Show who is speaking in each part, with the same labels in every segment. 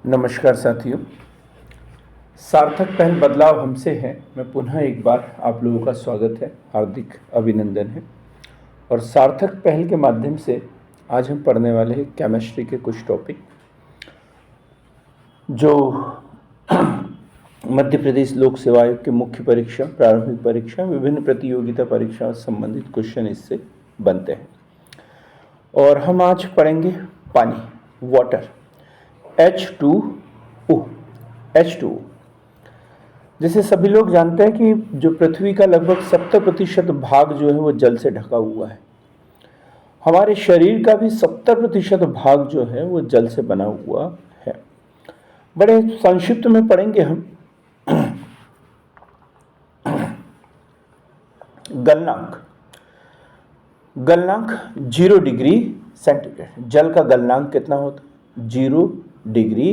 Speaker 1: नमस्कार साथियों। सार्थक पहल बदलाव हमसे है मैं पुनः एक बार आप लोगों का स्वागत है, हार्दिक अभिनंदन है। और सार्थक पहल के माध्यम से आज हम पढ़ने वाले हैं केमिस्ट्री के कुछ टॉपिक जो मध्य प्रदेश लोक सेवा आयोग के मुख्य परीक्षा, प्रारंभिक परीक्षा, विभिन्न प्रतियोगिता परीक्षाओं से संबंधित क्वेश्चन इससे बनते हैं। और हम आज पढ़ेंगे पानी, वाटर, H2O। जैसे सभी लोग जानते हैं कि जो पृथ्वी का लगभग 70% भाग जो है वो जल से ढका हुआ है। हमारे शरीर का भी 70% भाग जो है वो जल से बना हुआ है। बड़े संक्षिप्त में पढ़ेंगे हम। गलनांक 0 डिग्री सेंटीग्रेड। जल का गलनांक कितना होता है? 0 डिग्री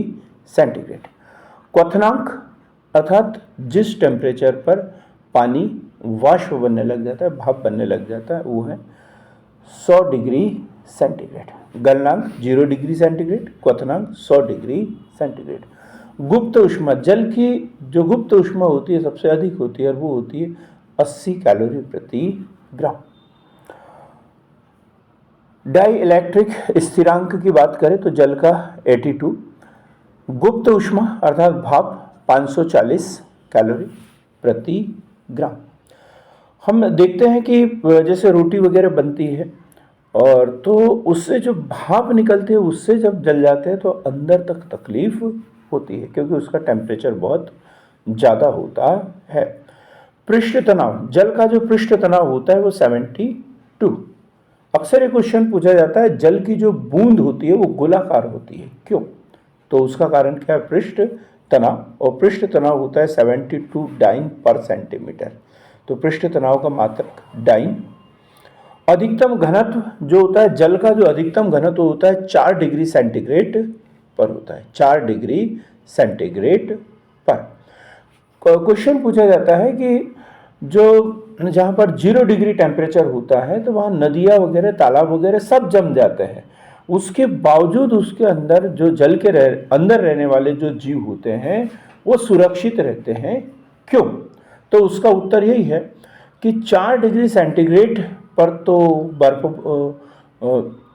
Speaker 1: सेंटीग्रेड। क्वथनांक अर्थात जिस टेम्परेचर पर पानी वाष्प बनने लग जाता है, भाप बनने लग जाता है, वो है 100 डिग्री सेंटीग्रेड। गलनांक 0 डिग्री सेंटीग्रेड, क्वथनांक 100 डिग्री सेंटीग्रेड। गुप्त ऊष्मा, जल की जो गुप्त ऊष्मा होती है सबसे अधिक होती है और वो होती है 80 कैलोरी प्रति ग्राम। डाई इलेक्ट्रिक स्थिरांक की बात करें तो जल का 82, गुप्त ऊष्मा अर्थात भाप 540 कैलोरी प्रति ग्राम। हम देखते हैं कि जैसे रोटी वगैरह बनती है और तो उससे जो भाप निकलती है उससे जब जल जाते हैं तो अंदर तक तकलीफ होती है क्योंकि उसका टेम्परेचर बहुत ज़्यादा होता है। पृष्ठ तनाव, जल का जो पृष्ठ तनाव होता है वो 72। अक्सर ये क्वेश्चन पूछा जाता है जल की जो बूंद होती है वो गोलाकार होती है, क्यों? तो उसका कारण क्या है? पृष्ठ तनाव। और पृष्ठ तनाव होता है 72 डाइन पर सेंटीमीटर। तो पृष्ठ तनाव का मात्रक डाइन। अधिकतम घनत्व जो होता है, जल का जो अधिकतम घनत्व होता है 4 डिग्री सेंटीग्रेड पर होता है। 4 डिग्री सेंटीग्रेड पर। क्वेश्चन पूछा जाता है कि जो जहाँ पर 0 डिग्री टेम्परेचर होता है तो वहाँ नदियाँ वगैरह, तालाब वगैरह सब जम जाते हैं। उसके बावजूद उसके अंदर जो जल के अंदर रहने वाले जो जीव होते हैं वो सुरक्षित रहते हैं, क्यों? तो उसका उत्तर यही है कि 4 डिग्री सेंटीग्रेड पर तो बर्फ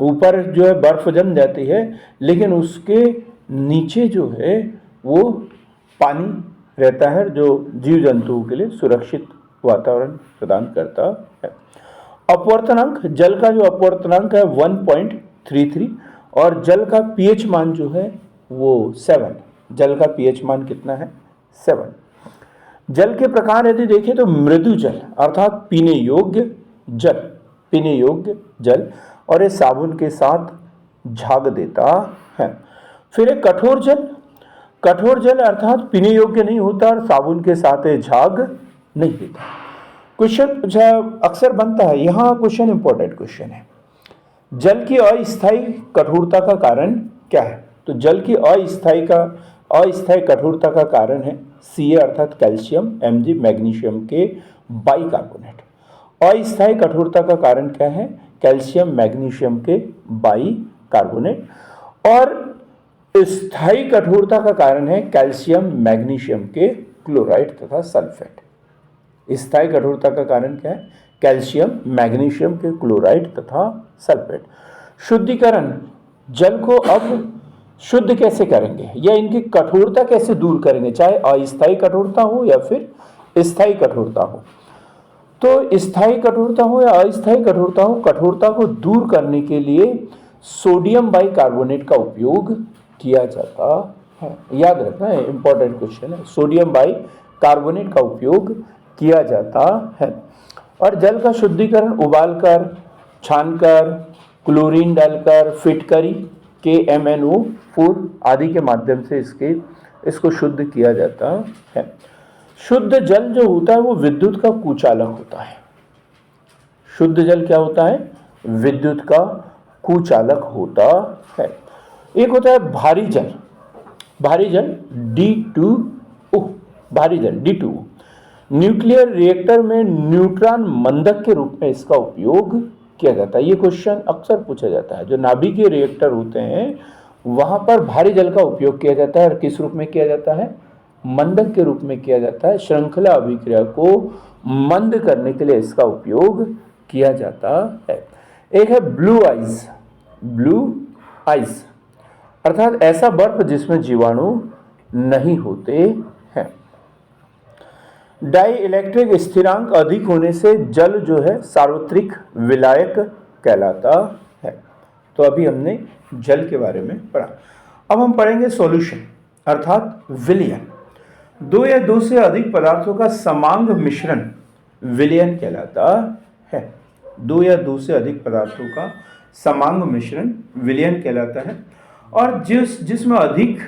Speaker 1: ऊपर जो है बर्फ जम जाती है, लेकिन उसके नीचे जो है वो पानी रहता है जो जीव जंतुओं के लिए सुरक्षित वातावरण प्रदान करता है। अपवर्तनांक, जल का जो अपवर्तनांक है 1.33 और जल का पीएच मान जो है वो 7। जल का पीएच मान कितना है? 7। जल के प्रकार यदि देखें तो मृदु जल अर्थात पीने योग्य जल और ये साबुन के साथ झाग देता है। फिर एक कठोर जल अर्थात पीने योग्य नहीं होता और साबुन के साथ झाग नहीं देता। क्वेश्चन अक्सर बनता है, यहाँ क्वेश्चन इंपॉर्टेंट क्वेश्चन है। जल की अस्थायी कठोरता का कारण क्या है? तो जल की अस्थायी कठोरता का कारण है Ca अर्थात कैल्शियम, Mg मैग्नीशियम के बाइकार्बोनेट। अस्थायी कठोरता का कारण क्या है? कैल्शियम मैग्नीशियम के बाइकार्बोनेट। और स्थायी कठोरता का कारण है कैल्शियम मैग्नीशियम के क्लोराइड तथा सल्फेट। स्थायी कठोरता का कारण क्या है? कैल्शियम मैग्नीशियम के क्लोराइड तथा सल्फेट। शुद्धिकरण, जल को अब शुद्ध कैसे करेंगे या इनकी कठोरता कैसे दूर करेंगे, चाहे अस्थायी कठोरता हो या फिर स्थायी कठोरता हो। तो स्थायी कठोरता हो या अस्थायी कठोरता हो, कठोरता को दूर करने के लिए सोडियम बाइकार्बोनेट का उपयोग किया जाता है। याद रखना है, इंपॉर्टेंट क्वेश्चन है। सोडियम बाइकार्बोनेट का उपयोग किया जाता है। और जल का शुद्धिकरण उबालकर, छानकर, क्लोरीन डालकर, फिटकरी KMnO4 आदि के माध्यम से इसको शुद्ध किया जाता है। शुद्ध जल जो होता है वो विद्युत का कुचालक होता है। शुद्ध जल क्या होता है? विद्युत का कुचालक होता है। एक होता है भारी जल D2O। भारी जल D2O न्यूक्लियर रिएक्टर में न्यूट्रॉन मंदक के रूप में इसका उपयोग किया जाता है। ये क्वेश्चन अक्सर पूछा जाता है। जो नाभिकीय रिएक्टर होते हैं वहाँ पर भारी जल का उपयोग किया जाता है और किस रूप में किया जाता है? मंदक के रूप में किया जाता है। श्रृंखला अभिक्रिया को मंद करने के लिए इसका उपयोग किया जाता है। एक है ब्लू आइस। ब्लू आइस अर्थात ऐसा बर्फ जिसमें जीवाणु नहीं होते हैं। डाई इलेक्ट्रिक स्थिरांक अधिक होने से जल जो है सार्वत्रिक विलायक कहलाता है। तो अभी हमने जल के बारे में पढ़ा। अब हम पढ़ेंगे सॉल्यूशन अर्थात विलयन। दो या दो से अधिक पदार्थों का समांग मिश्रण विलयन कहलाता है। दो या दो से अधिक पदार्थों का समांग मिश्रण विलयन कहलाता है। और जिसमें अधिक,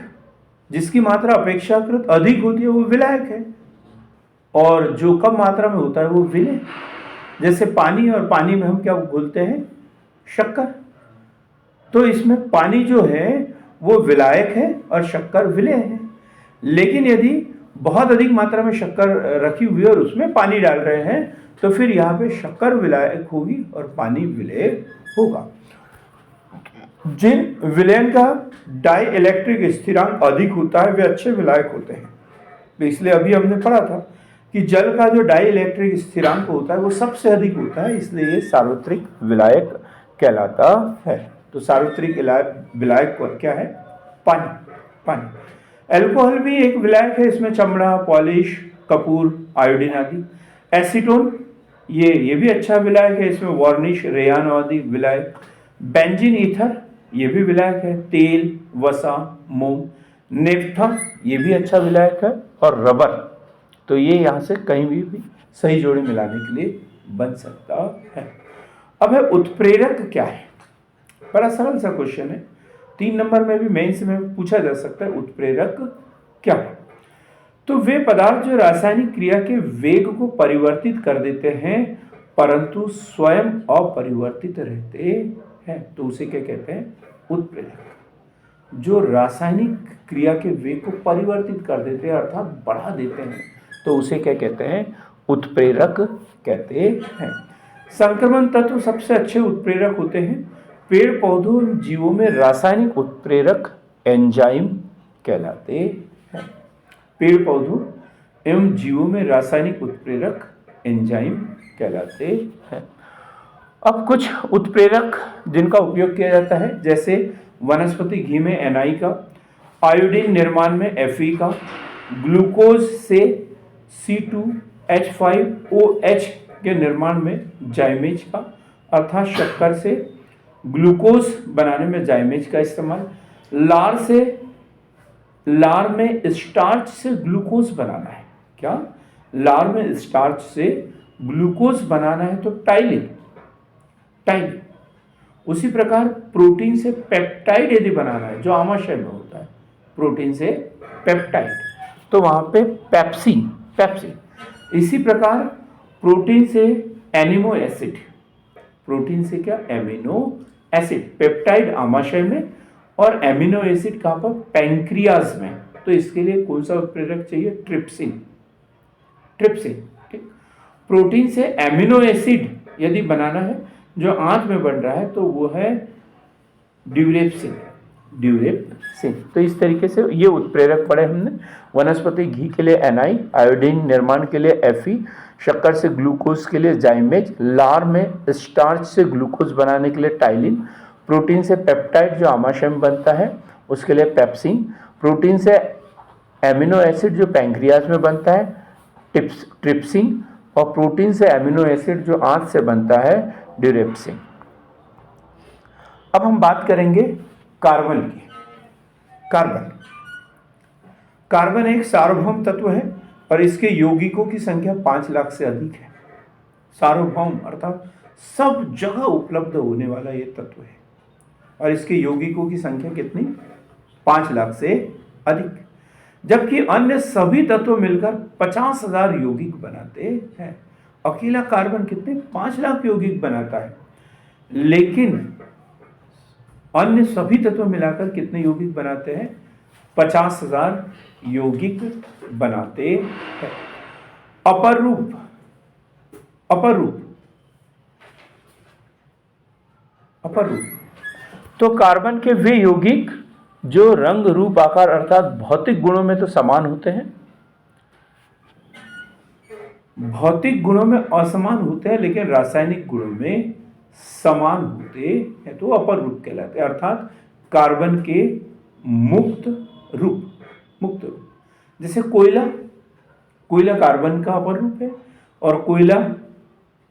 Speaker 1: जिसकी मात्रा अपेक्षाकृत अधिक होती है वो विलायक है, और जो कम मात्रा में होता है वो विलय। जैसे पानी, और पानी में हम क्या घोलते हैं? शक्कर। तो इसमें पानी जो है वो विलायक है और शक्कर विलय है। लेकिन यदि बहुत अधिक मात्रा में शक्कर रखी हुई है और उसमें पानी डाल रहे हैं तो फिर यहाँ पे शक्कर विलायक होगी और पानी विलय होगा। जिन विलयन का डाई इलेक्ट्रिक स्थिरांक अधिक होता है वे अच्छे विलायक होते हैं। तो इसलिए अभी हमने पढ़ा था कि जल का जो डाई इलेक्ट्रिक स्थिरांक होता है वो सबसे अधिक होता है, इसलिए ये सार्वत्रिक विलायक कहलाता है। तो सार्वत्रिक विलायक क्या है? पानी। पानी। अल्कोहल भी एक विलायक है, इसमें चमड़ा, पॉलिश, कपूर, आयोडीन आदि। एसीटोन ये भी अच्छा विलायक है, इसमें वार्निश, रेयान आदि विलायक। बेंजीन ईथर ये भी विलायक है। तेल, वसा, मोम। नेफ्था ये भी अच्छा विलायक है। और रबर, तो ये यहाँ से कहीं भी सही जोड़ी मिलाने के लिए बन सकता है। अब है उत्प्रेरक क्या है? बड़ा सरल सा क्वेश्चन है, 3 नंबर में भी मेंस में पूछा जा सकता है। उत्प्रेरक क्या है? तो वे पदार्थ जो रासायनिक क्रिया के वेग को परिवर्तित कर देते हैं परंतु स्वयं अपरिवर्तित रहते हैं, तो उसे क्या कहते हैं? उत्प्रेरक। जो रासायनिक क्रिया के वेग को परिवर्तित कर देते हैं अर्थात बढ़ा देते हैं, तो उसे क्या कहते हैं? उत्प्रेरक कहते हैं। संक्रमण तत्व सबसे अच्छे उत्प्रेरक होते हैं। पेड़ पौधों जीवों में रासायनिक उत्प्रेरक एंजाइम कहलाते हैं। पेड़ पौधों एवं जीवों में रासायनिक उत्प्रेरक एंजाइम कहलाते हैं। अब कुछ उत्प्रेरक जिनका उपयोग किया जाता है, जैसे वनस्पति घी में NI का, आयोडीन निर्माण में Fe का, ग्लूकोज से C2H5OH के निर्माण में जाइमेज का, अर्थात शक्कर से ग्लूकोज बनाने में जाइमेज का इस्तेमाल। लार में स्टार्च से ग्लूकोज बनाना है। क्या? लार में स्टार्च से ग्लूकोज बनाना है तो टाइलिन। उसी प्रकार प्रोटीन से पेप्टाइड यदि बनाना है, जो आमाशय में होता है, प्रोटीन से पेप्टाइड, तो वहां पे पेप्सिन। इसी प्रकार प्रोटीन से एमिनो एसिड। प्रोटीन से क्या? Amino acid. पेप्टाइड आमाशय में और एमिनो एसिड कहां पर? पैंक्रियाज में। तो इसके लिए कौन सा उत्प्रेरक चाहिए? ट्रिप्सिन। ठीक। प्रोटीन से एमिनो एसिड यदि बनाना है जो आंत में बन रहा है तो वो है ड्यूरेप्सिन। तो इस तरीके से ये उत्प्रेरक पढ़े हमने। वनस्पति घी के लिए NI, आयोडीन निर्माण के लिए Fe, शक्कर से ग्लूकोज के लिए जाइमेज, लार में स्टार्च से ग्लूकोज बनाने के लिए टाइलिन, प्रोटीन से पेप्टाइड जो आमाशय में बनता है उसके लिए पेप्सिन, प्रोटीन से एमिनो एसिड जो पैंक्रियाज में बनता है ट्रिप्सिन, और प्रोटीन से एमिनो एसिड जो आंत से बनता है ड्यूरेप्सिन। अब हम बात करेंगे कार्बन की। कार्बन एक सार्वभौम तत्व है और इसके यौगिकों की संख्या 5 लाख से अधिक है। सार्वभौम अर्थात सब जगह उपलब्ध होने वाला ये तत्व है और इसके यौगिकों की संख्या कितनी? 5 लाख से अधिक। जबकि अन्य सभी तत्व मिलकर 50,000 यौगिक बनाते हैं। अकेला कार्बन कितने? 5 लाख यौगिक बनाता है, लेकिन अन्य सभी तत्व मिलाकर कितने यौगिक बनाते हैं? 50,000 यौगिक बनाते हैं। अपर रूप तो कार्बन के वे यौगिक जो रंग रूप आकार अर्थात भौतिक गुणों में तो समान होते हैं, भौतिक गुणों में असमान होते हैं, लेकिन रासायनिक गुणों में समान होते हैं तो अपर रूप कहलाते हैं, अर्थात कार्बन के मुक्त रूप। जैसे कोयला, कोयला कार्बन का अपर रूप है, और कोयला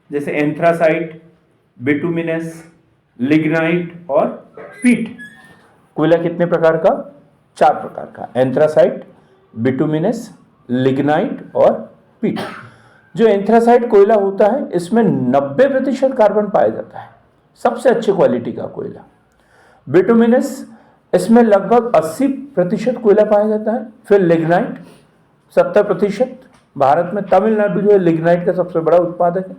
Speaker 1: जैसे एंथ्रासाइट, बिटुमिनस, लिग्नाइट और पीट। कोयला कितने प्रकार का? 4 प्रकार का, एंथ्रासाइट, बिटुमिनस, लिग्नाइट और पीट। जो एंथ्रासाइट कोयला होता है इसमें 90% कार्बन पाया जाता है, सबसे अच्छी क्वालिटी का कोयला। बिटुमिनस, इसमें लगभग 80% कोयला पाया जाता है। फिर लिग्नाइट 70%, भारत में तमिलनाडु जो है लिग्नाइट का सबसे बड़ा उत्पादक है।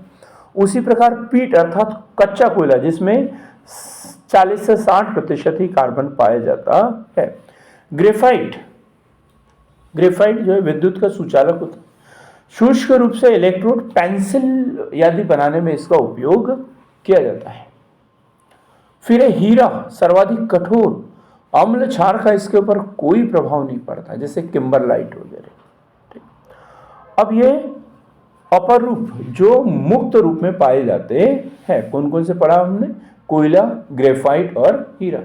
Speaker 1: उसी प्रकार पीट अर्थात कच्चा कोयला, जिसमें 40 से 60% ही कार्बन पाया जाता है। ग्रेफाइट, ग्रेफाइट जो है विद्युत का सुचालक होता है। शुष्क रूप से इलेक्ट्रोड, पेंसिल आदि बनाने में इसका उपयोग किया जाता है। फिर हीरा, सर्वाधिक कठोर, अम्ल क्षार का इसके ऊपर कोई प्रभाव नहीं पड़ता, जैसे किम्बरलाइट वगैरह। अब ये अपर रूप जो मुक्त रूप में पाए जाते हैं, कौन कौन से पढ़ा हमने? कोयला, ग्रेफाइट और हीरा।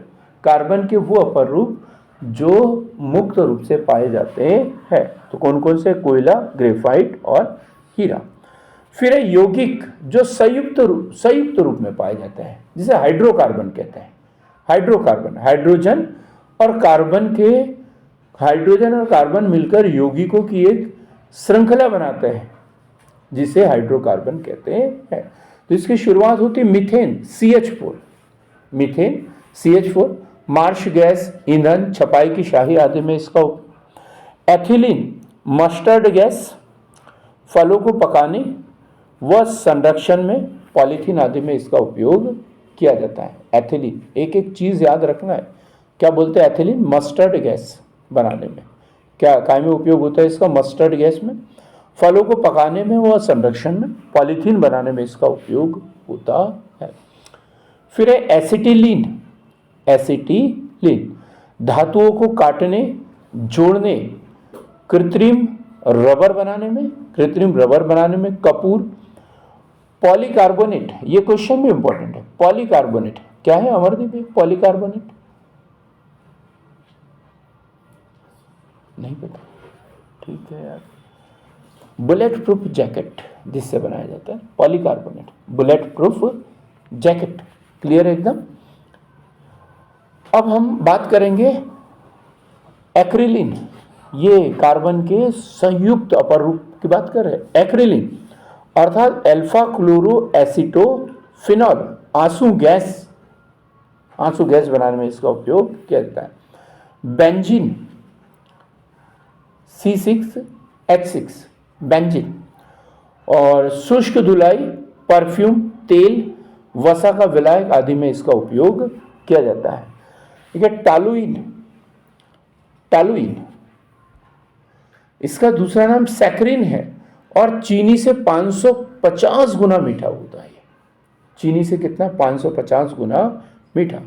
Speaker 1: कार्बन के वो अपर रूप जो मुक्त रूप से पाए जाते हैं, तो कौन कौन से? कोयला, ग्रेफाइट और हीरा। फिर यौगिक जो संयुक्त रूप में पाए जाते हैं, जिसे हाइड्रोकार्बन कहते हैं। हाइड्रोकार्बन, हाइड्रोजन और कार्बन मिलकर यौगिकों की एक श्रृंखला बनाते हैं, जिसे हाइड्रोकार्बन कहते हैं। तो इसकी शुरुआत होती है methane, CH4, methane, CH4, Marsh gas, ईंधन, छपाई की शाही आदि में इसका उपयोग। एथिलीन, मस्टर्ड गैस, फलों को पकाने व संरक्षण में, पॉलीथीन आदि में इसका उपयोग किया जाता है। एथिलीन, एक एक चीज़ याद रखना है। क्या बोलते हैं? एथिलीन, मस्टर्ड गैस बनाने में। क्या काय में उपयोग होता है इसका? मस्टर्ड गैस में। फलों को पकाने में व संरक्षण में, पॉलीथीन बनाने में इसका उपयोग होता है। फिर है एसिटिलीन, धातुओं को काटने, जोड़ने, कृत्रिम रबर बनाने में, कपूर। पॉलीकार्बोनेट, ये क्वेश्चन भी इंपॉर्टेंट है। पॉलीकार्बोनेट क्या है अमरदीप? पॉलीकार्बोनेट नहीं पता? ठीक है यार। बुलेट प्रूफ जैकेट जिससे बनाया जाता है, polycarbonate, bullet proof jacket. Clear है एकदम? अब हम बात करेंगे एक्रिलिन, ये कार्बन के संयुक्त अपर रूप की बात कर रहे हैं। एक्रिलिन अर्थात अल्फा क्लोरो एसिटो फिनॉल, आंसू गैस बनाने में इसका उपयोग किया जाता है। Benzene, C6H6, benzene. और शुष्क धुलाई, परफ्यूम, तेल, वसा का विलायक आदि में इसका उपयोग किया जाता है। ठीक है। टॉलुइन, इसका दूसरा नाम सैकरिन है और चीनी से 550 गुना मीठा होता है। चीनी से कितना? 550 गुना मीठा।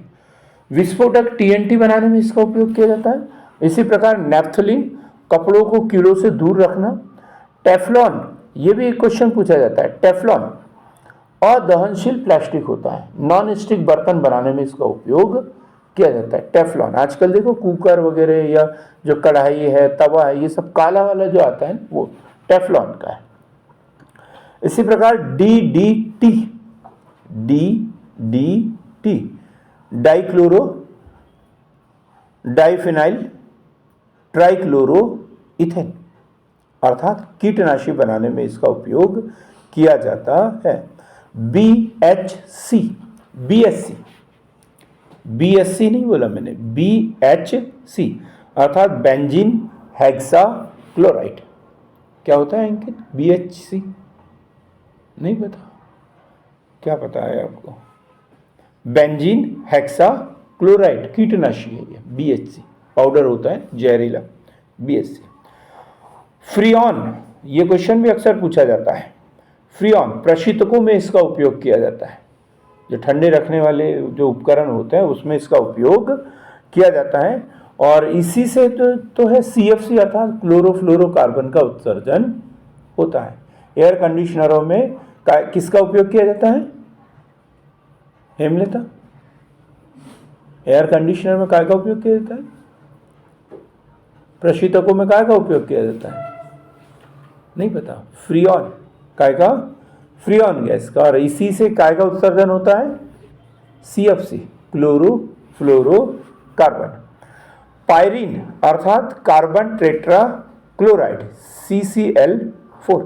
Speaker 1: विस्फोटक TNT बनाने में इसका उपयोग किया जाता है। इसी प्रकार नेफ्थलीन, कपड़ों को कीड़ों से दूर रखना। टेफ्लॉन, ये भी एक क्वेश्चन पूछा जाता है। टेफ्लॉन अदहनशील प्लास्टिक होता है, नॉन स्टिक बर्तन बनाने में इसका उपयोग किया जाता है। टेफ्लॉन, आजकल देखो कुकर वगैरह या जो कढ़ाई है, तवा है, ये सब काला वाला जो आता है वो टेफ्लॉन का है। इसी प्रकार DDT, dichloro, diphenyl, trichloro ethane अर्थात कीटनाशी बनाने में इसका उपयोग किया जाता है। BHC नहीं बोला मैंने, BHC अर्थात बेंजीन हेक्सा क्लोराइड। क्या होता है अंकित? BHC नहीं पता? क्या पता है आपको? बेंजीन हेक्सा क्लोराइड कीटनाशी है ये। BHC पाउडर होता है जहरीला, BHC। फ्रियॉन, ये क्वेश्चन भी अक्सर पूछा जाता है। फ्रियॉन प्रशीतकों में इसका उपयोग किया जाता है, जो ठंडे रखने वाले जो उपकरण होते हैं उसमें इसका उपयोग किया जाता है। और इसी से तो है CFC अर्थात क्लोरोफ्लोरोकार्बन का उत्सर्जन होता है। एयर कंडीशनरों में किसका उपयोग किया जाता है? हेमलता, एयर कंडीशनर में काय का उपयोग किया जाता है? प्रशीतकों में काय का उपयोग किया जाता है? नहीं पता। फ्रियॉन, काय का? फ्रियॉन गैस का। और इसी से काय का उत्सर्जन होता है? CFC, chlorofluorocarbon. पायरीन अर्थात कार्बन टेट्रा क्लोराइड, CCl4,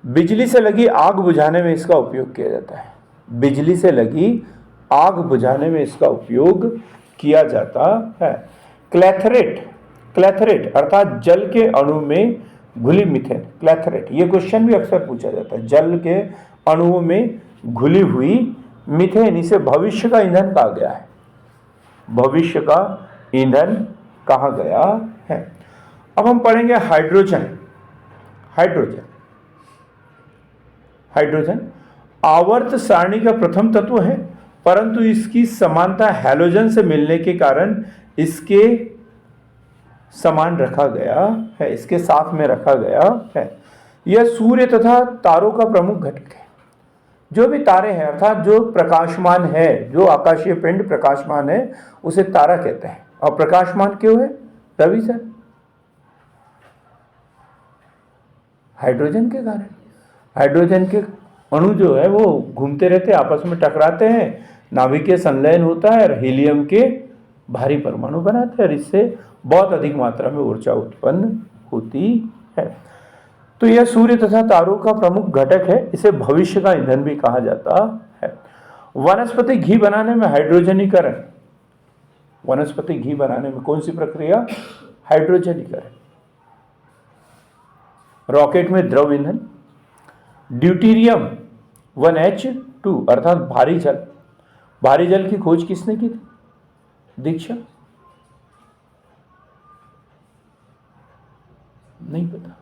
Speaker 1: बिजली से लगी आग बुझाने में इसका उपयोग किया जाता है। बिजली से लगी आग बुझाने में इसका उपयोग किया जाता है। क्लैथरेट अर्थात जल के अणु में घुली मीथेन, क्लैथरेट, ये क्वेश्चन भी अक्सर पूछा जाता है। जल के अणुओं में घुली हुई मीथेन, इसे भविष्य का ईंधन कहा गया है। भविष्य का ईंधन कहा गया है। अब हम पढ़ेंगे हाइड्रोजन। हाइड्रोजन आवर्त सारणी का प्रथम तत्व है, परंतु इसकी समानता हैलोजन से मिलने के कारण इसके समान रखा गया है, इसके साथ में रखा गया है। यह सूर्य तथा तारों का प्रमुख घटक है। जो भी तारे हैं अर्थात जो प्रकाशमान है, जो आकाशीय पिंड प्रकाशमान है, उसे तारा कहते हैं। और प्रकाशमान क्यों है रवि सर? हाइड्रोजन के कारण। हाइड्रोजन के अणु जो है वो घूमते रहते हैं, आपस में टकराते हैं, नाभिकीय संलयन होता है और हीलियम के भारी परमाणु बनाते हैं और इससे बहुत अधिक मात्रा में ऊर्जा उत्पन्न होती है। तो यह सूर्य तथा तारों का प्रमुख घटक है। इसे भविष्य का ईंधन भी कहा जाता है। वनस्पति घी बनाने में हाइड्रोजनीकरण, वनस्पति घी बनाने में कौन सी प्रक्रिया? हाइड्रोजनीकरण। रॉकेट में द्रव ईंधन। ड्यूटीरियम 1H2 अर्थात भारी जल। भारी जल की खोज किसने की थी? दीक्षा? नहीं पता।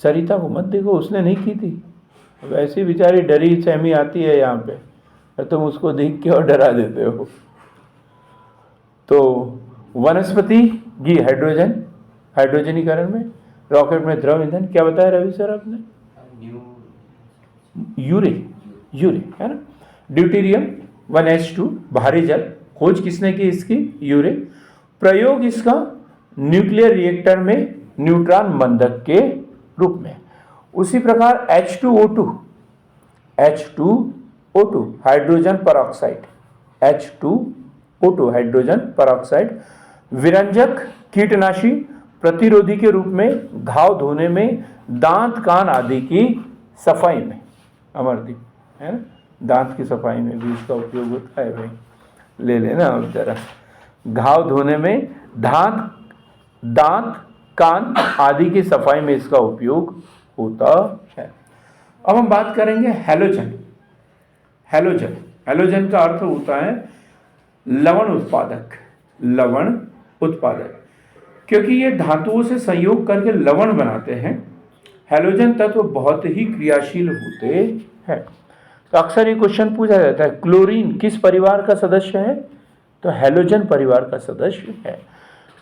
Speaker 1: सरिता को मत देखो, उसने नहीं की थी। वैसी बेचारी डरी सहमी आती है यहाँ पे, तो तुम उसको देख के और डरा देते हो। तो वनस्पति घी हाइड्रोजनीकरण में, रॉकेट में द्रव ईंधन। क्या बताया रवि सर आपने? यूरे है ना। ड्यूटीरियम 1H2 भारी जल, खोज किसने की इसकी? यूरे। प्रयोग इसका न्यूक्लियर रिएक्टर में न्यूट्रॉन बंधक के रूप में। उसी प्रकार H2O2 hydrogen peroxide, H2O2 hydrogen peroxide विरंजक, कीटनाशी, प्रतिरोधी के रूप में घाव धोने में, दांत कान आदि की सफाई में। अमरदीप है ना, दांत की सफाई में भी इसका उपयोग होता है। भाई ले लेना अब जरा। घाव धोने में, दांत कान आदि की सफाई में इसका उपयोग होता है। अब हम बात करेंगे हैलोजन। हैलोजन का अर्थ होता है लवण उत्पादक। क्योंकि ये धातुओं से संयोग करके लवण बनाते हैं, हैलोजन तत्व बहुत ही क्रियाशील होते हैं। तो अक्सर ये क्वेश्चन पूछा जाता है, क्लोरीन किस परिवार का सदस्य है? तो हैलोजन परिवार का सदस्य है।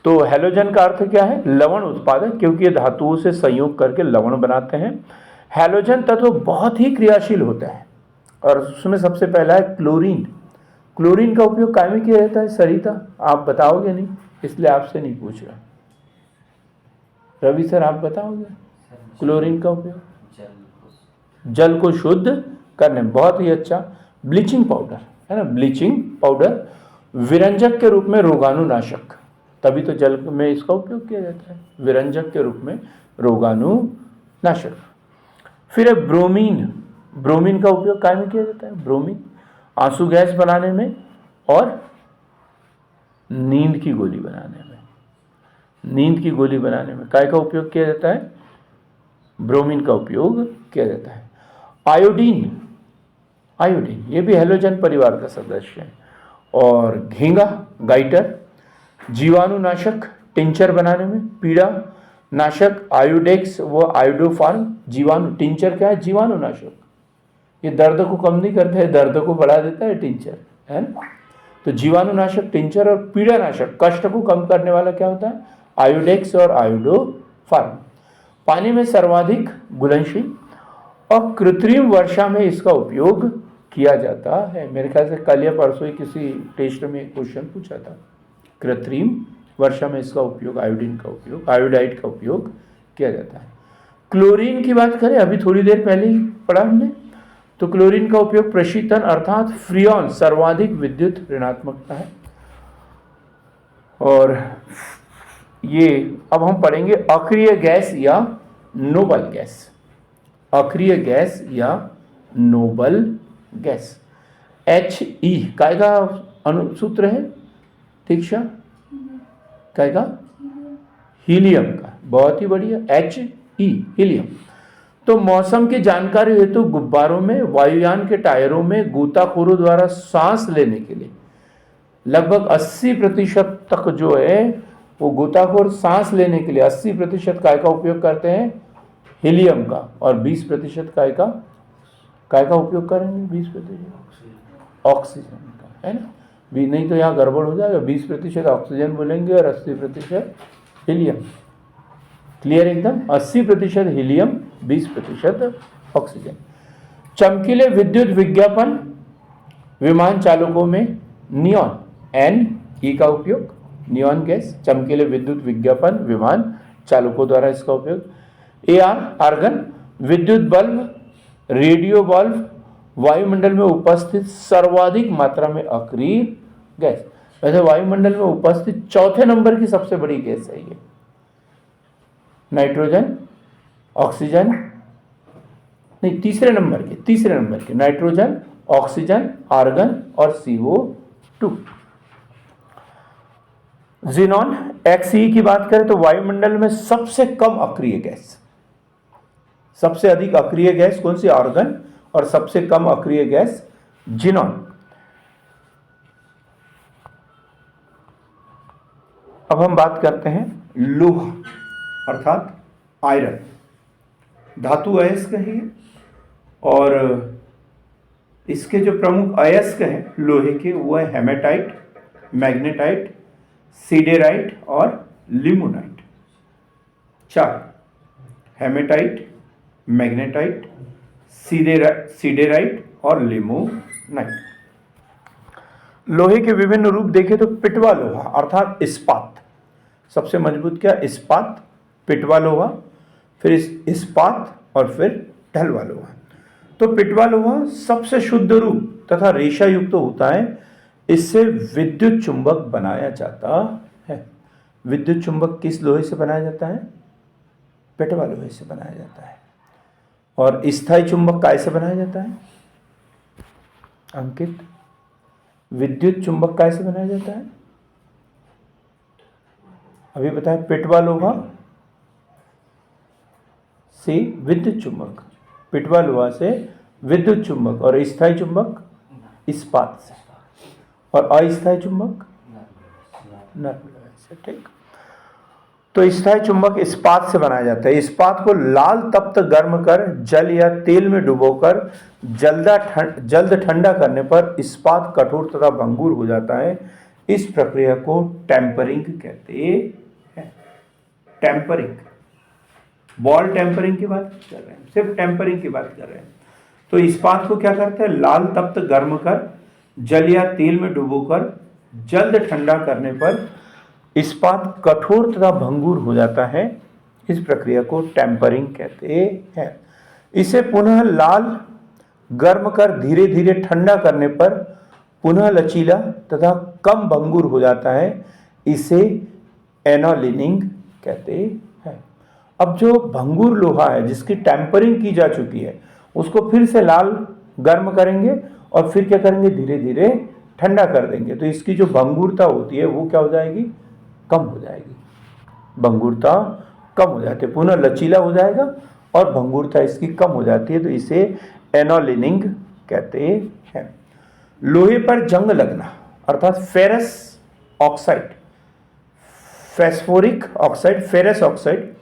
Speaker 1: तो हैलोजन का अर्थ क्या है? लवण उत्पादक, क्योंकि ये धातुओं से संयोग करके लवण बनाते हैं। हैलोजन तत्व बहुत ही क्रियाशील होता है और उसमें सबसे पहला है क्लोरीन। क्लोरीन का उपयोग काय में किया जाता है? सरिता आप बताओगे नहीं, इसलिए आपसे नहीं पूछ रहा। रवि सर आप बताओगे? क्लोरीन का उपयोग जल को शुद्ध करने में। बहुत ही अच्छा। ब्लीचिंग पाउडर है ना, ब्लीचिंग पाउडर विरंजक के रूप में, रोगाणुनाशक, तभी तो जल में इसका उपयोग किया जाता है, विरंजक के रूप में, रोगाणुनाशक। फिर है ब्रोमीन का उपयोग काय में किया जाता है? ब्रोमीन आंसू गैस बनाने में और नींद की गोली बनाने में काय का उपयोग किया जाता है? ब्रोमीन का उपयोग किया जाता है। आयोडीन ये भी हैलोजन परिवार का सदस्य है। और घींगा, गाइटर, जीवाणुनाशक, टिंचर बनाने में, पीड़ा नाशक, आयोडेक्स व आयोडोफार्म, जीवाणु। टिंचर क्या है? जीवाणुनाशक। ये दर्द को कम नहीं करता है, दर्द को बढ़ा देता है टिंचर, है ना। तो जीवाणुनाशक टिंचर और पीड़ानाशक कष्ट को कम करने वाला क्या होता है? आयोडेक्स और आयोडोफार्म। पानी में सर्वाधिक घुलनशील और कृत्रिम वर्षा में इसका उपयोग किया जाता है। मेरे ख्याल से कल या परसों ही किसी टेस्ट में क्वेश्चन पूछा था। कृत्रिम वर्षा में इसका उपयोग, आयोडीन का उपयोग, आयोडाइड का उपयोग किया जाता है। क्लोरीन की बात करें, अभी थोड़ी देर पहले ही पढ़ा हमने, तो क्लोरीन का उपयोग प्रशीतन अर्थात फ्रियॉन सर्वाधिक विद्युत ऋणात्मकता है। और ये अब हम पढ़ेंगे अक्रिय गैस या नोबल गैस। अक्रिय गैस या नोबल गैस। HE कायदा अनुसूत्र है, ठीक है, कायदा हीलियम का, बहुत ही बढ़िया, HE हीलियम। तो मौसम की जानकारी हेतु गुब्बारों में, वायुयान के टायरों में गोताखोरों द्वारा सांस लेने के लिए लगभग 80% तक जो है वो गोताखोर सांस लेने के लिए 80% काय का उपयोग करते हैं? हीलियम का। और 20% काय का उपयोग करेंगे? 20% ऑक्सीजन का, है ना? भी नहीं तो यहाँ गड़बड़ हो जाएगा। 20% ऑक्सीजन बोलेंगे और 80% हीलियम। क्लियर एकदम? 80% हीलियम, 20% ऑक्सीजन। चमकीले विद्युत विज्ञापन विमान चालकों में नियॉन NE का उपयोग, नियॉन गैस, चमकीले विद्युत विज्ञापन विमान चालकों द्वारा इसका उपयोग। AR आर्गन, विद्युत बल्ब, रेडियो बल्ब, वायुमंडल में उपस्थित सर्वाधिक मात्रा में अक्रिय गैस। वैसे वायुमंडल में उपस्थित चौथे नंबर की सबसे बड़ी गैस है ये। नाइट्रोजन, ऑक्सीजन, नहीं तीसरे नंबर के नाइट्रोजन, ऑक्सीजन, आर्गन और CO2। ज़ीनॉन XE की बात करें तो वायुमंडल में सबसे कम अक्रिय गैस। सबसे अधिक अक्रिय गैस कौन सी? आर्गन। और सबसे कम अक्रिय गैस ज़ीनॉन। अब हम बात करते हैं लोहा अर्थात आयरन। धातु अयस्क है और इसके जो प्रमुख अयस्क हैं लोहे के वो है हेमेटाइट, मैग्नेटाइट, सीडेराइट और लिमोनाइट। 4, हेमेटाइट, मैग्नेटाइट, सीडेराइट और लिमोनाइट। लोहे के विभिन्न रूप देखें तो पिटवा लोहा अर्थात इस्पात, सबसे मजबूत क्या? इस्पात, पिटवा लोहा, फिर इस्पात और फिर ढलवा लोहा। तो पिटवा लोहा सबसे शुद्ध रूप तथा रेशा युक्त होता है। इससे विद्युत चुंबक बनाया जाता है। विद्युत चुंबक किस लोहे से बनाया जाता है? पिटवा लोहे से बनाया जाता है। और स्थायी चुंबक कैसे बनाया जाता है? अंकित, विद्युत चुंबक कैसे बनाया जाता है? अभी बताएं। पिटवा लोहा से विद्युत चुंबक, पिटवा लोहा से विद्युत चुंबक, और स्थायी चुंबक इस्पात से, और अस्थायी चुंबक नर से। ठीक, तो स्थायी चुंबक इस्पात से बनाया जाता है। इस्पात को लाल तप्त गर्म कर जल या तेल में डुबोकर जल्द ठंडा करने पर इस्पात कठोर तथा भंगुर हो जाता है। इस प्रक्रिया को टेम्परिंग कहते हैं। टेम्परिंग, बॉल टेम्परिंग की बात कर रहे हैं, सिर्फ टेम्परिंग की बात कर रहे हैं। तो इस्पात को क्या करते हैं? लाल तप्त गर्म कर जल या तेल में डुबोकर जल्द ठंडा करने पर इस्पात कठोर तथा भंगुर हो जाता है। इस प्रक्रिया को टेम्परिंग कहते हैं। इसे पुनः लाल गर्म कर धीरे धीरे ठंडा करने पर पुनः लचीला तथा कम भंगुर हो जाता है। इसे एनोलिनिंग कहते हैं। अब जो भंगुर लोहा है जिसकी टेम्परिंग की जा चुकी है उसको फिर से लाल गर्म करेंगे और फिर क्या करेंगे? धीरे धीरे ठंडा कर देंगे। तो इसकी जो भंगुरता होती है वो क्या हो जाएगी? कम हो जाएगी। भंगुरता कम हो जाती है, पुनः लचीला हो जाएगा और भंगुरता इसकी कम हो जाती है। तो इसे एनोलिनिंग कहते हैं। लोहे पर जंग लगना अर्थात ferrous oxide, phosphoric oxide, ferrous oxide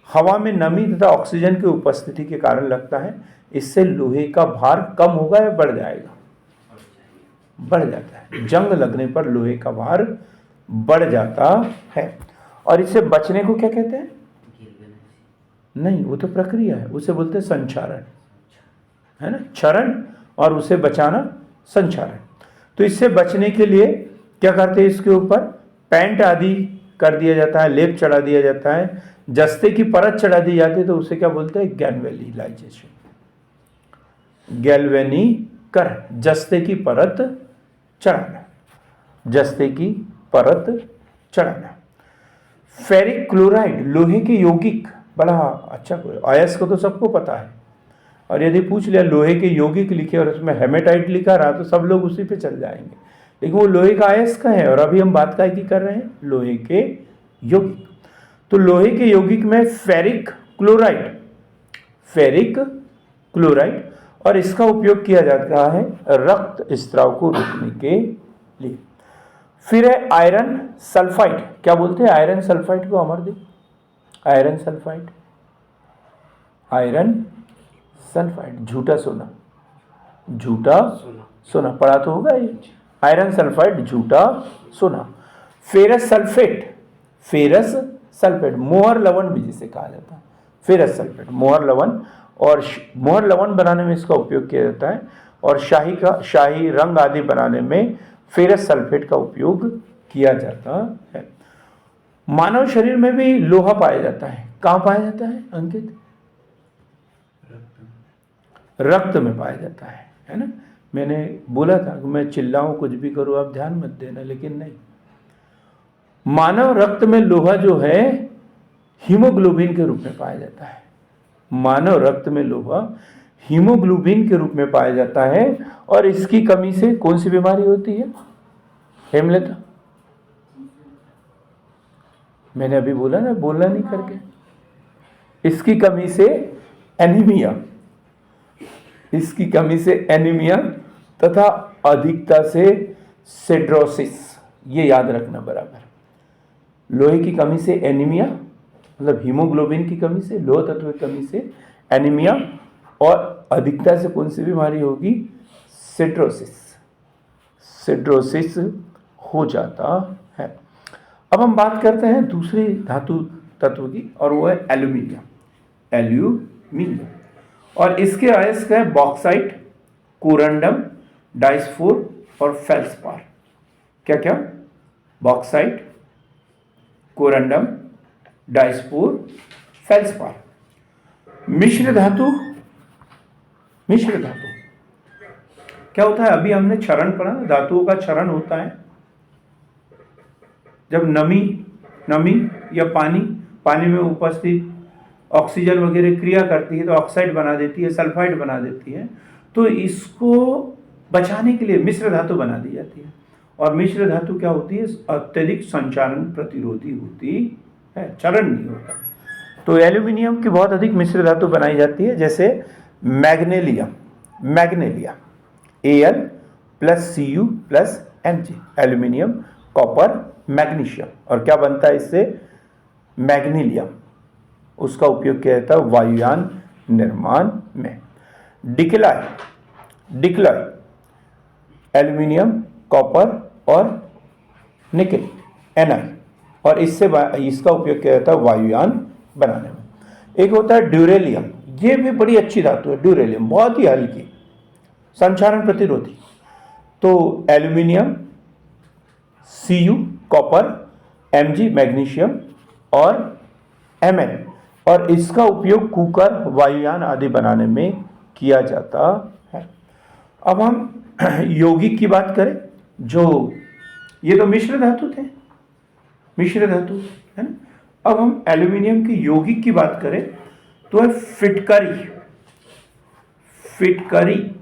Speaker 1: हवा में नमी तथा ऑक्सीजन की उपस्थिति के कारण लगता है। इससे लोहे का भार कम होगा या बढ़ जाएगा? बढ़ जाता है। जंग लगने पर लोहे का भार बढ़ जाता है। और इससे बचने को क्या कहते हैं? नहीं, वो तो प्रक्रिया है, उसे बोलते हैं संचारण, है ना, क्षरण, और उसे बचाना संचारण। तो इससे बचने के लिए क्या करते हैं, इसके ऊपर पेंट आदि कर दिया जाता है, लेप चढ़ा दिया जाता है, जस्ते की परत चढ़ा दी जाती है, तो उसे क्या बोलते हैं? गैल्वेनिलाइजेशन, गैल्वेनीकरण, जस्ते की परत चढ़ाना, जस्ते की परत चढ़ाना। फेरिक क्लोराइड, लोहे के यौगिक, बड़ा अच्छा, अयस्क को तो सबको पता है, और यदि पूछ लिया लोहे के यौगिक लिखे और उसमें हेमेटाइट लिखा रहा तो सब लोग उसी पे चल जाएंगे, लेकिन वो लोहे का अयस्क है। और अभी हम बात काय की कर रहे हैं? लोहे के यौगिक। तो लोहे के यौगिक में फेरिक क्लोराइड, फेरिक क्लोराइड, और इसका उपयोग किया जाता है रक्त स्त्राव को रोकने के लिए। फिर है आयरन सल्फाइड। क्या बोलते हैं आयरन सल्फाइड को Amardeep? Iron sulphide, iron sulphide, झूठा सोना, झूठा सोना पढ़ा तो होगा ये। आयरन सल्फाइड, झूठा सोना। फेरस सल्फेट, फेरस सल्फेट, मोहर लवण भी जिसे कहा जाता है, फेरस सल्फेट, मोहर लवण, और मोहर लवण बनाने में इसका उपयोग किया जाता है। और शाही रंग आदि बनाने में फेरस सल्फेट का उपयोग किया जाता है। मानव शरीर में भी लोहा पाया जाता है। कहाँ पाया जाता है अंकित? रक्त में पाया जाता है ना। मैंने बोला था कि मैं चिल्लाऊं कुछ भी करूं आप ध्यान मत देना, लेकिन नहीं, मानव रक्त में लोहा जो है हीमोग्लोबिन के रूप में पाया जाता है। मानव रक्त में लोहा हीमोग्लोबिन के रूप में पाया जाता है, और इसकी कमी से कौन सी बीमारी होती है हेमलता? मैंने अभी बोला ना, बोलना नहीं करके। इसकी कमी से एनीमिया, इसकी कमी से एनीमिया तथा अधिकता से सिड्रोसिस, ये याद रखना बराबर। लोहे की कमी से एनीमिया, मतलब हीमोग्लोबिन की कमी से, लोह तत्व की कमी से एनीमिया, और अधिकता से कौन सी बीमारी होगी? सिड्रोसिस, सिड्रोसिस हो जाता है। अब हम बात करते हैं दूसरी धातु तत्व की, और वो है एल्यूमिनियम, एल्यूमिनियम। और इसके अयस्क है बॉक्साइट, कोरंडम, डाइस्फोर और फेल्सपार। क्या क्या? Bauxite, corundum, diaspore, felspar. मिश्र धातु, मिश्र धातु क्या होता है? अभी हमने क्षरण पढ़ा, धातुओं का क्षरण होता है जब नमी या पानी में उपस्थित ऑक्सीजन वगैरह क्रिया करती है तो ऑक्साइड बना देती है, सल्फाइड बना देती है। तो इसको बचाने के लिए मिश्र धातु बना दी जाती है। और मिश्र धातु क्या होती है? अत्यधिक संचारण प्रतिरोधी होती है, क्षरण नहीं होता। तो एल्यूमिनियम की बहुत अधिक मिश्र धातु बनाई जाती है, जैसे मैग्नेलियम, मैग्नेलिया, Al + Cu + Mg, aluminium, copper, magnesium. और क्या बनता है इससे? मैग्नीलियम। उसका उपयोग किया जाता है वायुयान निर्माण में। डिक्लॉय, डिक्लॉय, एल्यूमिनियम, कॉपर और निकेल, Ni, और इससे इसका उपयोग किया जाता है वायुयान बनाने में। एक होता है ड्यूरेलियम, ये भी बड़ी अच्छी धातु है, ड्यूरेलियम, बहुत ही हल्की, संचारण प्रतिरोधी। तो aluminium, Cu copper, Mg magnesium और Mn, और इसका उपयोग कुकर, वायुयान आदि बनाने में किया जाता है। अब हम यौगिक की बात करें, जो ये तो मिश्र धातु थे, मिश्र धातु है ना। अब हम एल्यूमिनियम की यौगिक की बात करें तो है फिटकरी, फिटकरी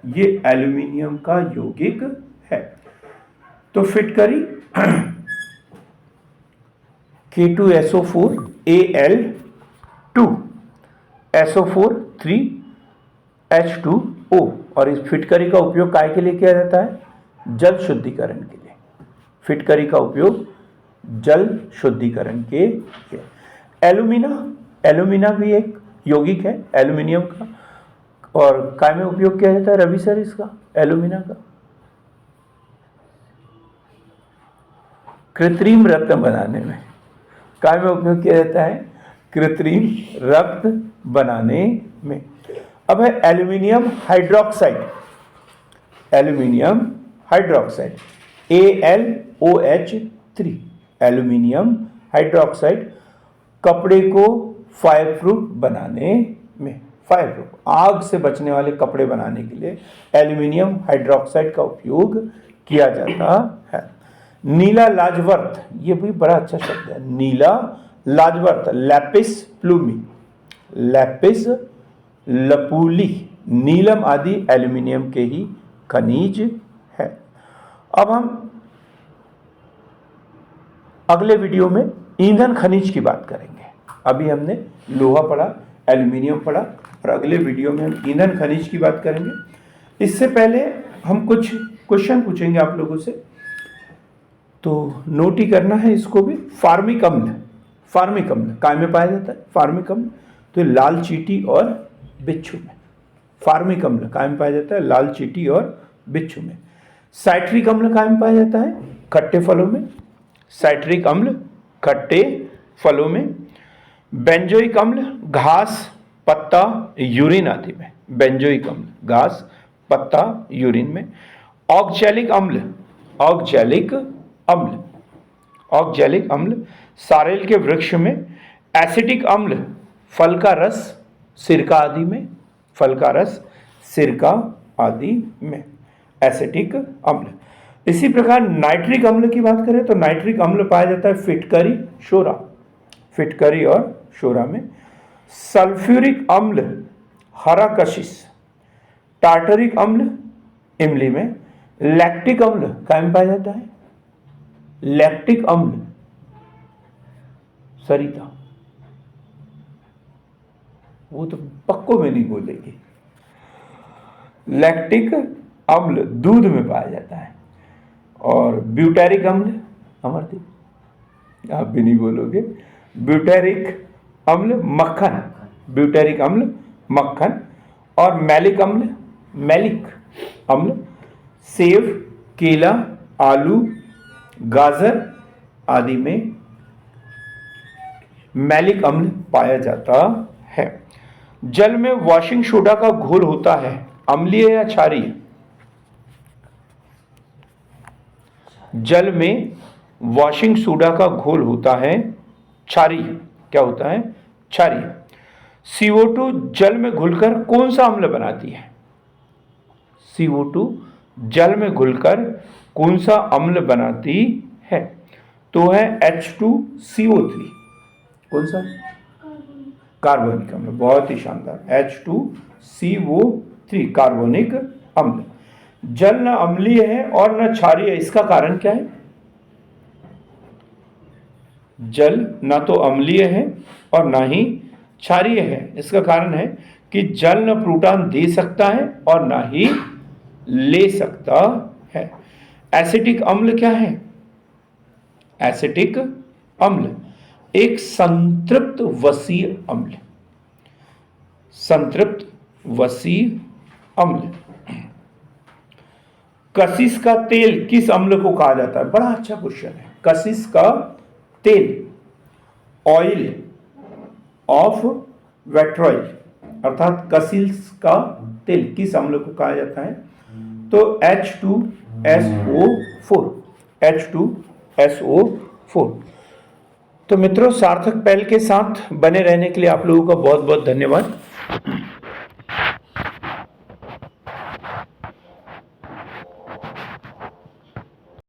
Speaker 1: ये एल्यूमिनियम का यौगिक है। तो फिटकरी K2SO4 Al2 SO4 3H2O, और इस फिटकरी का उपयोग काय के लिए किया जाता है? जल शुद्धिकरण के लिए। फिटकरी का उपयोग जल शुद्धिकरण के लिए। एल्यूमिना, एल्यूमिना भी एक यौगिक है एल्यूमिनियम का, और काय में उपयोग किया जाता है रवि सर इसका, एल्यूमिना का? कृत्रिम रक्त बनाने में, काय में उपयोग किया जाता है? कृत्रिम रक्त बनाने में। अब है aluminium hydroxide, aluminium hydroxide AlOH3, aluminium hydroxide कपड़े को फायर प्रूफ बनाने में, फायर प्रूफ आग से बचने वाले कपड़े बनाने के लिए एल्यूमिनियम हाइड्रोक्साइड का उपयोग किया जाता है। नीला लाजवर्त, ये भी बड़ा अच्छा शब्द है, नीला लाजवर्त, लैपिस प्लूमी, लैपिस लपूली, नीलम आदि एल्यूमिनियम के ही खनिज है। अब हम अगले वीडियो में ईंधन खनिज की बात करेंगे। अभी हमने लोहा पढ़ा, एल्यूमिनियम पढ़ा, और अगले वीडियो में हम ईंधन खनिज की बात करेंगे। इससे पहले हम कुछ क्वेश्चन पूछेंगे आप लोगों से, तो नोट ही करना है इसको भी। फार्मिक अम्ल, फार्मिक अम्ल काय में पाया जाता है? फार्मिक अम्ल तो लाल चींटी और बिच्छू में। फार्मिक अम्ल काय में पाया जाता है? लाल चींटी और बिच्छू में। साइट्रिक अम्ल काय में पाया जाता है? खट्टे फलों में। साइट्रिक अम्ल खट्टे फलों में। बेंजोइक अम्ल घास, पत्ता, यूरिन आदि में। बेंजोइक अम्ल घास, पत्ता, यूरिन में। ऑक्जेलिक अम्ल, ऑक्जेलिक अम्ल, ऑक्जेलिक अम्ल सारेल के वृक्ष में। एसिटिक अम्ल फल का रस, सिरका आदि में। फल का रस, सिरका आदि में एसिटिक अम्ल। इसी प्रकार नाइट्रिक अम्ल की बात करें तो नाइट्रिक अम्ल पाया जाता है फिटकरी, शोरा, फिटकरी और शोरा में। सल्फ्यूरिक अम्ल हरा कशिश, टार्टरिक अम्ल इमली में। लैक्टिक अम्ल काय में पाया जाता है? लैक्टिक अम्ल सरिता, वो तो पक्को में नहीं बोलेगी। लैक्टिक अम्ल दूध में पाया जाता है। और ब्यूटेरिक अम्ल, अमरदीप आप भी नहीं बोलोगे, ब्यूटेरिक अम्ल मक्खन, ब्यूटेरिक अम्ल मक्खन। और मैलिक अम्ल, मैलिक अम्ल सेब, केला, आलू, गाजर आदि में मैलिक अम्ल पाया जाता है। जल में वॉशिंग सोडा का घोल होता है, अम्लीय या क्षारीय? जल में वॉशिंग सोडा का घोल होता है क्षारीय। क्या होता है? क्षारीय। CO2 जल में घुलकर कौन सा अम्ल बनाती है? CO2 जल में घुलकर कौन सा अम्ल बनाती है? तो है H2CO3। कौन सा? कार्बनिक अम्ल, बहुत ही शानदार, H2CO3 कार्बनिक अम्ल। जल न अम्लीय है और न क्षारीय है, इसका कारण क्या है? जल न तो अम्लीय है और न ही क्षारीय है, इसका कारण है कि जल न प्रोटॉन दे सकता है और न ही ले सकता है। एसिटिक अम्ल क्या है? एसिटिक अम्ल एक संतृप्त वसीय अम्ल, संतृप्त वसीय अम्ल। कशिश का तेल किस अम्ल को कहा जाता है? बड़ा अच्छा क्वेश्चन है। कशिश का तेल, ऑयल ऑफ वेट्रॉइल, अर्थात कशिश का तेल किस अम्ल को कहा जाता है? तो H2SO4, H2SO4। तो मित्रों, सार्थक पहल के साथ बने रहने के लिए आप लोगों का बहुत बहुत धन्यवाद।